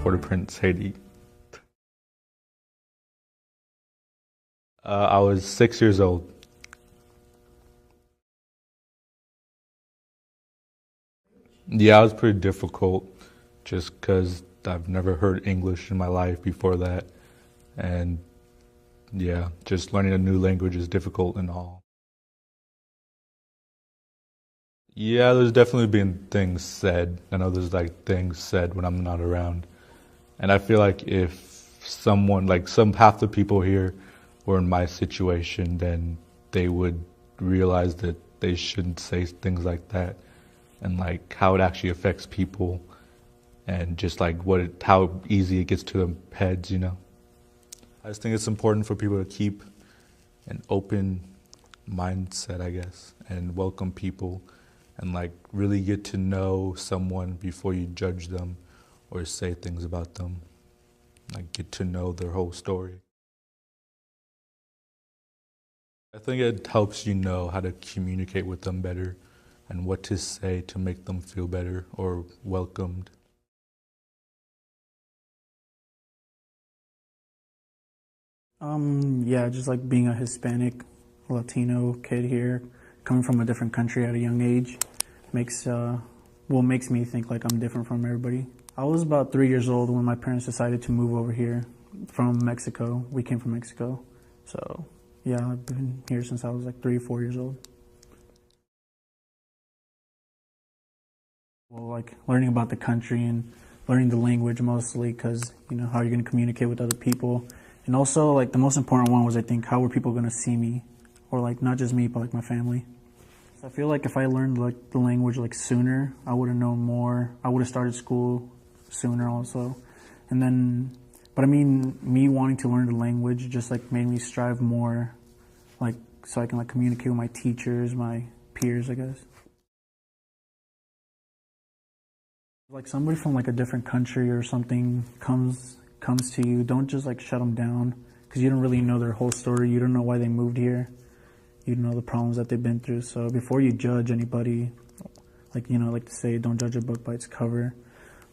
Port-au-Prince, Haiti. I was 6 years old. Yeah, it was pretty difficult just because I've never heard English in my life before that. And yeah, just learning a new language is difficult and all. Yeah, there's definitely been things said. I know there's like things said when I'm not around. And I feel like if someone, like some half the people here were in my situation, then they would realize that they shouldn't say things like that and like how it actually affects people and just like how easy it gets to their heads, you know. I just think it's important for people to keep an open mindset, I guess, and welcome people and like really get to know someone before you judge them or say things about them. Like get to know their whole story. I think it helps you know how to communicate with them better and what to say to make them feel better or welcomed. Yeah, just like being a Hispanic, Latino kid here, coming from a different country at a young age, makes makes me think like I'm different from everybody. I was about 3 years old when my parents decided to move over here from Mexico. We came from Mexico, so yeah, I've been here since I was like 3 or 4 years old. Well, like learning about the country and learning the language mostly, because you know how you're going to communicate with other people, and also like the most important one was I think how were people going to see me, or like not just me but like my family. So I feel like if I learned like the language like sooner, I would have known more. I would have started school sooner also, and then. But I mean, me wanting to learn the language just like made me strive more, like so I can like communicate with my teachers, my peers, I guess. Like somebody from like a different country or something comes to you, don't just like shut them down because you don't really know their whole story. You don't know why they moved here. You don't know the problems that they've been through. So before you judge anybody, like you know, like to say, don't judge a book by its cover.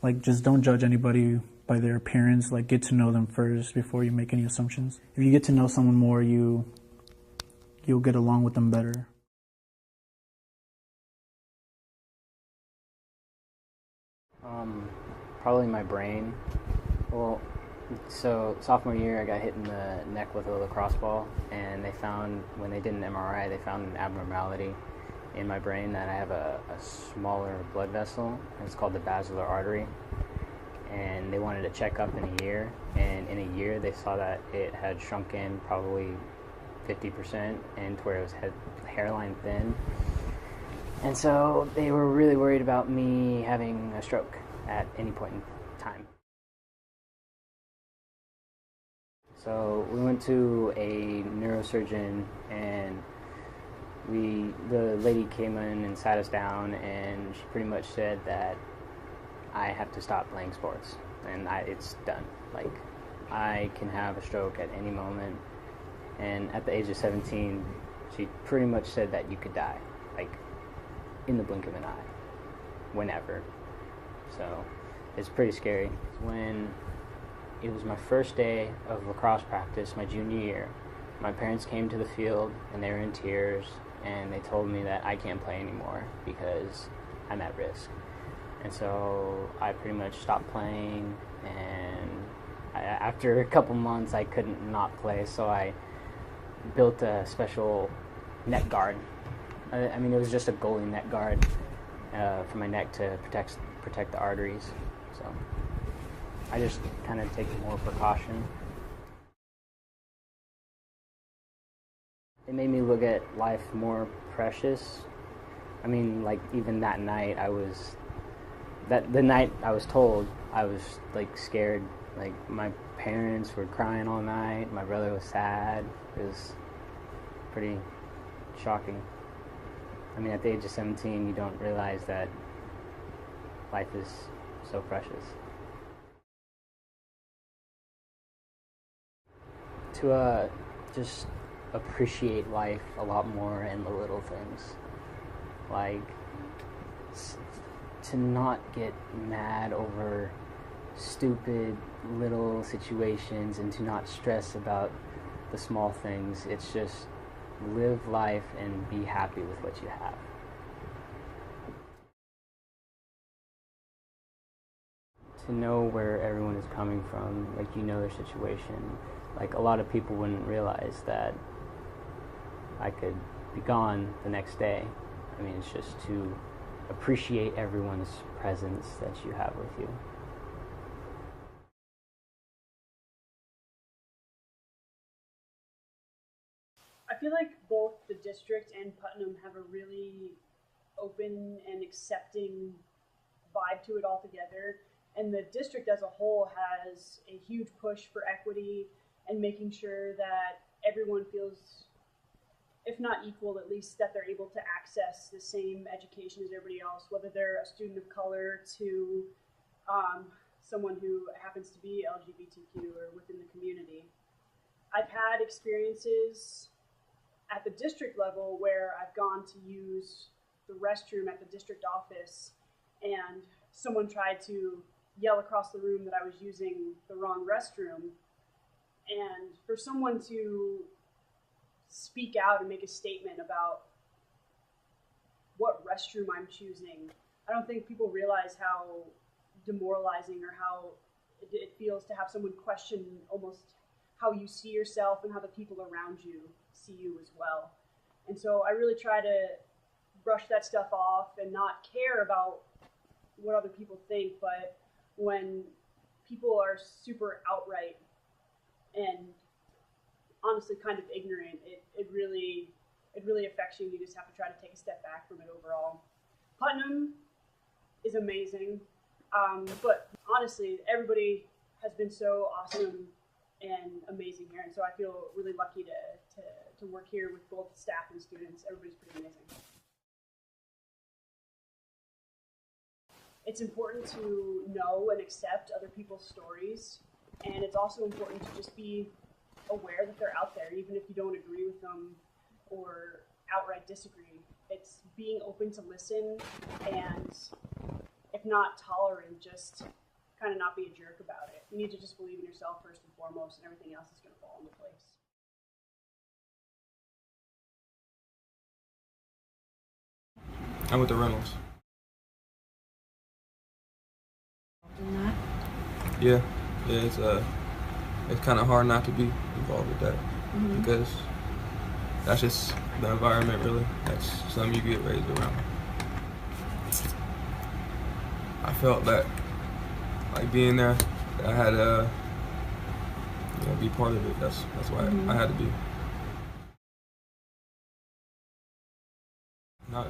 Like just don't judge anybody by their appearance. Like get to know them first before you make any assumptions. If you get to know someone more, you'll get along with them better. Probably my brain. Well, so sophomore year, I got hit in the neck with a lacrosse ball, and when they did an MRI, they found an abnormality in my brain that I have a smaller blood vessel, and it's called the basilar artery. And they wanted to check up in a year, and in a year they saw that it had shrunken probably 50% and to where it was hairline thin. And so they were really worried about me having a stroke at any point in time. So we went to a neurosurgeon, and the lady came in and sat us down, and she pretty much said that I have to stop playing sports, and it's done. Like, I can have a stroke at any moment, and at the age of 17, she pretty much said that you could die, like, in the blink of an eye, whenever. So, it's pretty scary. When it was my first day of lacrosse practice, my junior year, my parents came to the field, and they were in tears, and they told me that I can't play anymore because I'm at risk. And so I pretty much stopped playing, and after a couple months I couldn't not play, so I built a special neck guard. I mean, it was just a goalie neck guard for my neck to protect the arteries. So I just kind of take more precaution. It made me look at life more precious. I mean, like even that night the night I was told, I was like scared. Like my parents were crying all night. My brother was sad. It was pretty shocking. I mean, at the age of 17, you don't realize that life is so precious. To just appreciate life a lot more in the little things. Like to not get mad over stupid little situations and to not stress about the small things. It's just live life and be happy with what you have. To know where everyone is coming from, like you know their situation. Like a lot of people wouldn't realize that I could be gone the next day. I mean, it's just to appreciate everyone's presence that you have with you. I feel like both the district and Putnam have a really open and accepting vibe to it all together. And the district as a whole has a huge push for equity and making sure that everyone feels, if not equal, at least that they're able to access the same education as everybody else, whether they're a student of color to someone who happens to be LGBTQ or within the community. I've had experiences at the district level where I've gone to use the restroom at the district office and someone tried to yell across the room that I was using the wrong restroom. And for someone to speak out and make a statement about what restroom I'm choosing, I don't think people realize how demoralizing or how it feels to have someone question almost how you see yourself and how the people around you see you as well. And so I really try to brush that stuff off and not care about what other people think, but when people are super outright and honestly kind of ignorant, it really affects you, and you just have to try to take a step back from it overall. Putnam is amazing, but honestly, everybody has been so awesome and amazing here, and so I feel really lucky to work here with both staff and students. Everybody's pretty amazing. It's important to know and accept other people's stories, and it's also important to just be aware that they're out there, even if you don't agree with them or outright disagree. It's being open to listen, and if not tolerant, just kind of not be a jerk about it. You need to just believe in yourself first and foremost, and everything else is going to fall into place. I'm with the Reynolds. Yeah, it's kind of hard not to be involved with that because that's just the environment. Really, that's something you get raised around. I felt that, like being there, that I had to, be part of it. That's why I had to be. Not,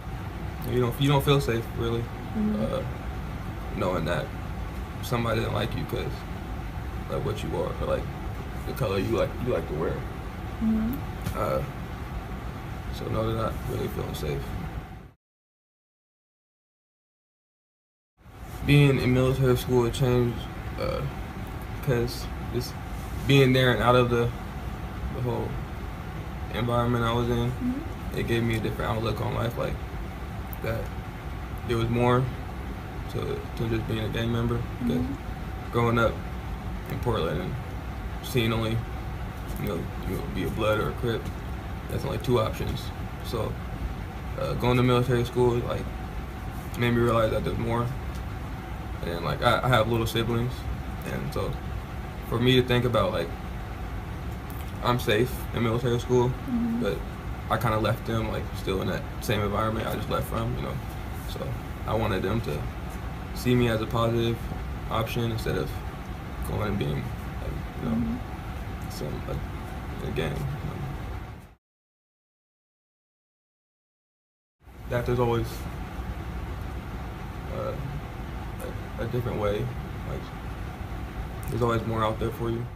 you don't feel safe really, knowing that somebody didn't like you because like what you are or like the color you like to wear. So no, they're not really feeling safe. Being in military school, it changed because just being there and out of the whole environment I was in, it gave me a different outlook on life. Like that, there was more to just being a gang member. Because growing up in Portland and seeing only, be a Blood or a Crip, that's only two options. So going to military school like made me realize that there's more. And like I have little siblings, and so for me to think about like I'm safe in military school, but I kind of left them like still in that same environment I just left from, So I wanted them to see me as a positive option instead of going and being like, a gang. That there's always a different way. Like there's always more out there for you.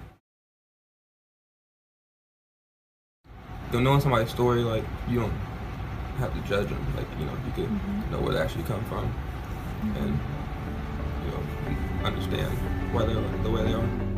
Knowing somebody's story, like you don't have to judge them. Like you can know where they actually come from, and understand why they're the way they are.